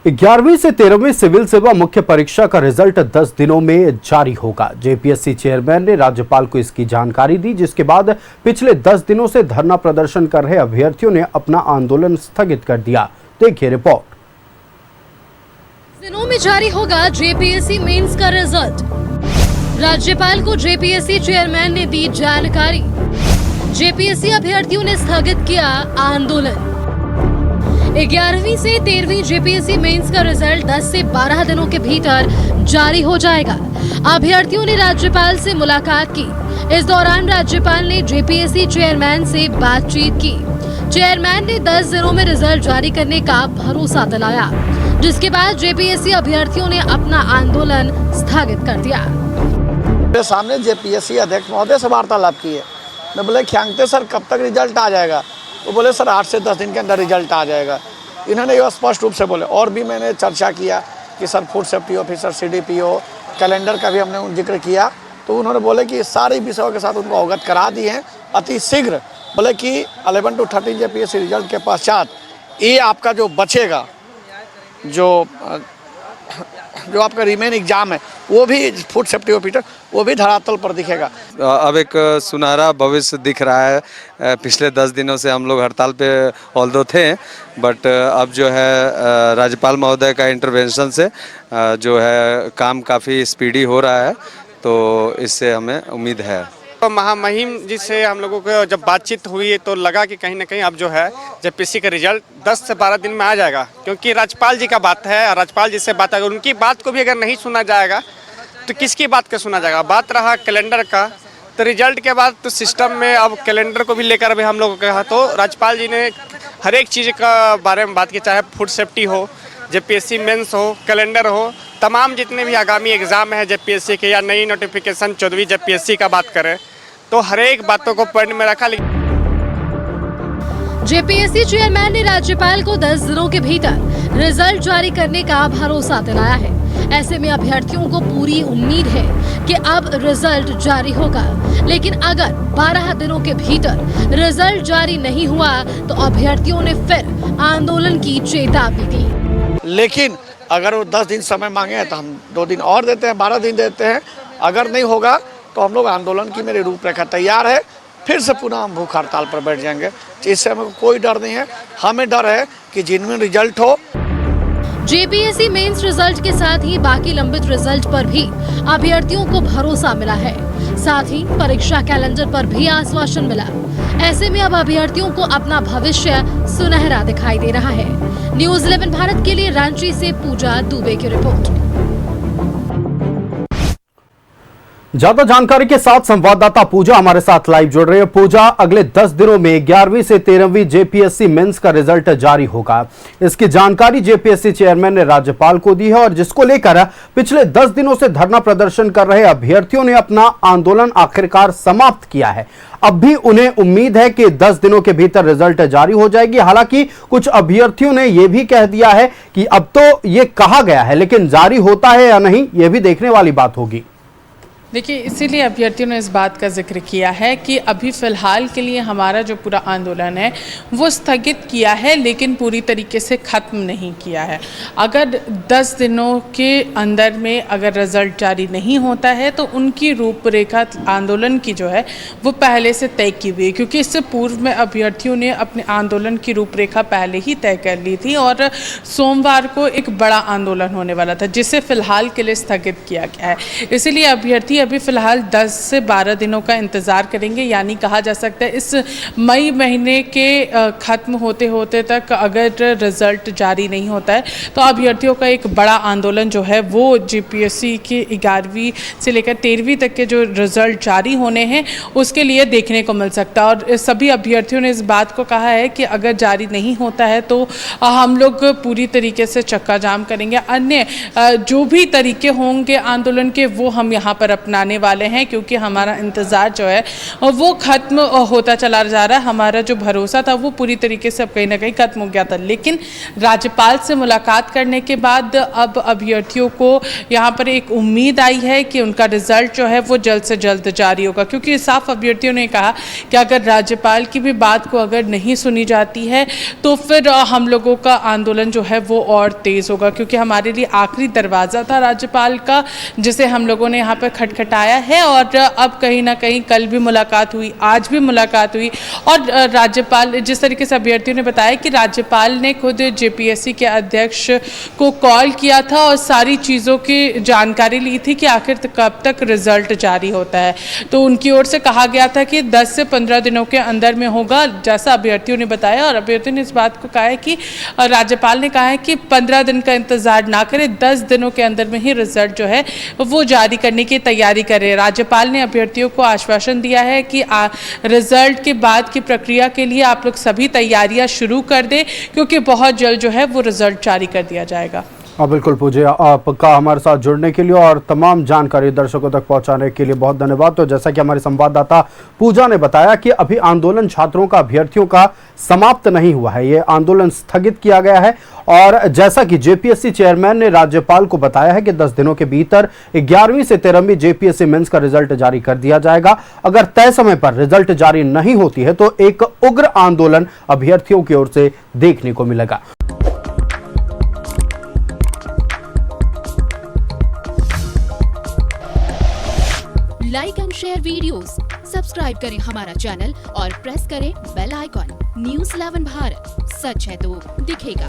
11वीं से 13वीं सिविल सेवा मुख्य परीक्षा का रिजल्ट 10 दिनों में जारी होगा। जेपीएससी चेयरमैन ने राज्यपाल को इसकी जानकारी दी, जिसके बाद पिछले 10 दिनों से धरना प्रदर्शन कर रहे अभ्यर्थियों ने अपना आंदोलन स्थगित कर दिया। देखिए रिपोर्ट। दिनों में जारी होगा जेपीएससी मेंस का रिजल्ट। राज्यपाल को जेपीएससी चेयरमैन ने दी जानकारी। जेपीएससी अभ्यर्थियों ने स्थगित किया आंदोलन। 11वीं से 13वीं जेपीएससी मेंस का रिजल्ट 10 से 12 दिनों के भीतर जारी हो जाएगा। अभ्यर्थियों ने राज्यपाल से मुलाकात की। इस दौरान राज्यपाल ने जेपीएससी चेयरमैन से बातचीत की। चेयरमैन ने 10 दिनों में रिजल्ट जारी करने का भरोसा दिलाया, जिसके बाद जेपीएससी अभ्यर्थियों ने अपना आंदोलन स्थगित कर दिया। मेरे सामने जेपीएससी अध्यक्ष महोदय से वार्तालाप की है। मैं बोले ख्यांगते सर कब तक रिजल्ट आ जाएगा? वो बोले सर 8 से 10 दिन के अंदर रिजल्ट आ जाएगा। इन्होंने ये स्पष्ट रूप से बोले। और भी मैंने चर्चा किया कि sir food safety officer, CDPO, calendar का भी हमने जिक्र किया, तो उन्होंने बोले कि सारे विषयों के साथ उनको अवगत करा दिए हैं अति शीघ्र। बोले कि 11 to 13 जेपीएससी रिजल्ट के पश्चात ये आपका जो बचेगा, जो आपका रिमेन एग्जाम है, वो भी फूड सेफ्टी ऑफिसर, वो भी धरातल पर दिखेगा। अब एक सुनहरा भविष्य दिख रहा है। पिछले 10 दिनों से हम लोग हड़ताल पे ऑल्दो थे, बट अब जो है राज्यपाल महोदय का इंटरवेंशन से जो है काम काफ़ी स्पीडी हो रहा है, तो इससे हमें उम्मीद है। तो महामहिम जी से हम लोगों को जब बातचीत हुई तो लगा कि कहीं ना कहीं अब जो है जेपीएससी का रिजल्ट 10 से 12 दिन में आ जाएगा, क्योंकि राज्यपाल जी का बात है। राज्यपाल जी से बात अगर उनकी बात को भी अगर नहीं सुना जाएगा तो किसकी बात का सुना जाएगा? बात रहा कैलेंडर का, तो रिजल्ट के बाद तो सिस्टम में अब कैलेंडर को भी लेकर अभी हम लोगों को कहा, तो राज्यपाल जी ने हर एक चीज़ का बारे में बात की, चाहे फूड सेफ्टी हो, जेपीएससी मेंस हो, कैलेंडर हो, तमाम जितने भी आगामी एग्ज़ाम है जेपीएससी के या नई नोटिफिकेशन 14वीं जेपीएससी का बात करें, तो हर एक बातों को पॉइंट में रखा। जेपीएससी चेयरमैन ने राज्यपाल को 10 दिनों के भीतर रिजल्ट जारी करने का भरोसा दिलाया है। ऐसे में अभ्यर्थियों को पूरी उम्मीद है कि अब रिजल्ट जारी होगा, लेकिन अगर 12 दिनों के भीतर रिजल्ट जारी नहीं हुआ तो अभ्यर्थियों ने फिर आंदोलन की चेतावनी दी। लेकिन अगर वो 10 दिन समय मांगे तो हम 2 दिन और देते हैं, 12 दिन देते हैं। अगर नहीं होगा तो हम लोग आंदोलन की मेरी रूपरेखा तैयार है। फिर से पुनः हम भूख हड़ताल पर बैठ जाएंगे। इससे हमें कोई डर नहीं है। हमें डर है कि जिनमें रिजल्ट हो। जेपीएससी मेंस रिजल्ट के साथ ही बाकी लंबित रिजल्ट पर भी अभ्यर्थियों को भरोसा मिला है। साथ ही परीक्षा कैलेंडर पर भी आश्वासन मिला। ऐसे में अब अभ्यर्थियों को अपना भविष्य सुनहरा दिखाई दे रहा है। न्यूज़ 11 भारत के लिए रांची से पूजा दुबे की रिपोर्ट। ज्यादा जानकारी के साथ संवाददाता पूजा हमारे साथ लाइव जुड़ रही है। पूजा, अगले 10 दिनों में 11वीं से 13वीं जेपीएससी मेंस का रिजल्ट जारी होगा। इसकी जानकारी जेपीएससी चेयरमैन ने राज्यपाल को दी है, और जिसको लेकर पिछले 10 दिनों से धरना प्रदर्शन कर रहे अभ्यर्थियों ने अपना आंदोलन आखिरकार समाप्त किया है। अब भी उन्हें उम्मीद है कि 10 दिनों के भीतर रिजल्ट जारी हो जाएगी। हालांकि कुछ अभ्यर्थियों ने यह भी कह दिया है कि अब तो ये कहा गया है, लेकिन जारी होता है या नहीं, यह भी देखने वाली बात होगी। देखिए, इसीलिए अभ्यर्थियों ने इस बात का जिक्र किया है कि अभी फ़िलहाल के लिए हमारा जो पूरा आंदोलन है वो स्थगित किया है, लेकिन पूरी तरीके से ख़त्म नहीं किया है। अगर 10 दिनों के अंदर में अगर रिज़ल्ट जारी नहीं होता है तो उनकी रूपरेखा आंदोलन की जो है वो पहले से तय की हुई है, क्योंकि इससे पूर्व में अभ्यर्थियों ने अपने आंदोलन की रूपरेखा पहले ही तय कर ली थी, और सोमवार को एक बड़ा आंदोलन होने वाला था, जिसे फ़िलहाल के लिए स्थगित किया गया है। इसीलिए अभ्यर्थी अभी फ़िलहाल 10 से 12 दिनों का इंतज़ार करेंगे। यानी कहा जा सकता है इस मई महीने के ख़त्म होते होते तक अगर रिज़ल्ट जारी नहीं होता है तो अभ्यर्थियों का एक बड़ा आंदोलन जो है वो जेपीएससी के 11वीं से लेकर 13वीं तक के जो रिज़ल्ट जारी होने हैं उसके लिए देखने को मिल सकता है। और सभी अभ्यर्थियों ने इस बात को कहा है कि अगर जारी नहीं होता है तो हम लोग पूरी तरीके से चक्का जाम करेंगे। अन्य जो भी तरीके होंगे आंदोलन के वो हम यहाँ पर अपना अपनाने वाले हैं, क्योंकि हमारा इंतज़ार जो है वो ख़त्म होता चला जा रहा है। हमारा जो भरोसा था वो पूरी तरीके से अब कहीं ना कहीं ख़त्म हो गया था। लेकिन राज्यपाल से मुलाकात करने के बाद अब अभ्यर्थियों को यहाँ पर एक उम्मीद आई है कि उनका रिजल्ट जो है वो जल्द से जल्द जारी होगा, क्योंकि साफ अभ्यर्थियों ने कहा कि अगर राज्यपाल की भी बात को अगर नहीं सुनी जाती है तो फिर हम लोगों का आंदोलन जो है वो और तेज़ होगा, क्योंकि हमारे लिए आखिरी दरवाज़ा था राज्यपाल का, जिसे हम लोगों ने यहाँ पर खटखटाया है। और अब कहीं ना कहीं कल भी मुलाकात हुई, आज भी मुलाकात हुई, और राज्यपाल, जिस तरीके से अभ्यर्थियों ने बताया कि राज्यपाल ने खुद जेपीएससी के अध्यक्ष को कॉल किया था और सारी चीज़ों की जानकारी ली थी कि आखिर कब तक रिजल्ट जारी होता है। तो उनकी ओर से कहा गया था कि 10 से 15 दिनों के अंदर में होगा, जैसा अभ्यर्थियों ने बताया। और अभ्यर्थियों ने इस बात को कहा है कि राज्यपाल ने कहा है कि 15 दिन का इंतजार ना करें, 10 दिनों के अंदर में ही रिजल्ट जो है वो जारी करने की तैयारी करें। राज्यपाल ने अभ्यर्थियों को आश्वासन दिया है कि रिजल्ट के बाद की प्रक्रिया के लिए आप लोग सभी तैयारियां शुरू कर दें, क्योंकि बहुत जल्द जो है वो रिजल्ट जारी कर दिया जाएगा। बिल्कुल पूजा, आपका हमारे साथ जुड़ने के लिए और तमाम जानकारी दर्शकों तक पहुंचाने के लिए बहुत धन्यवाद। तो जैसा कि हमारी संवाददाता पूजा ने बताया कि अभी आंदोलन छात्रों का, अभ्यर्थियों का समाप्त नहीं हुआ है, ये आंदोलन स्थगित किया गया है। और जैसा कि जेपीएससी चेयरमैन ने राज्यपाल को बताया है कि 10 दिनों के भीतर 11वीं से 13वीं जेपीएससी मेंस का रिजल्ट जारी कर दिया जाएगा। अगर तय समय पर रिजल्ट जारी नहीं होती है तो एक उग्र आंदोलन अभ्यर्थियों की ओर से देखने को मिलेगा। Like and share videos, subscribe करें हमारा चैनल और प्रेस करें बेल आइकॉन। न्यूज़ 11 भारत, सच है तो दिखेगा।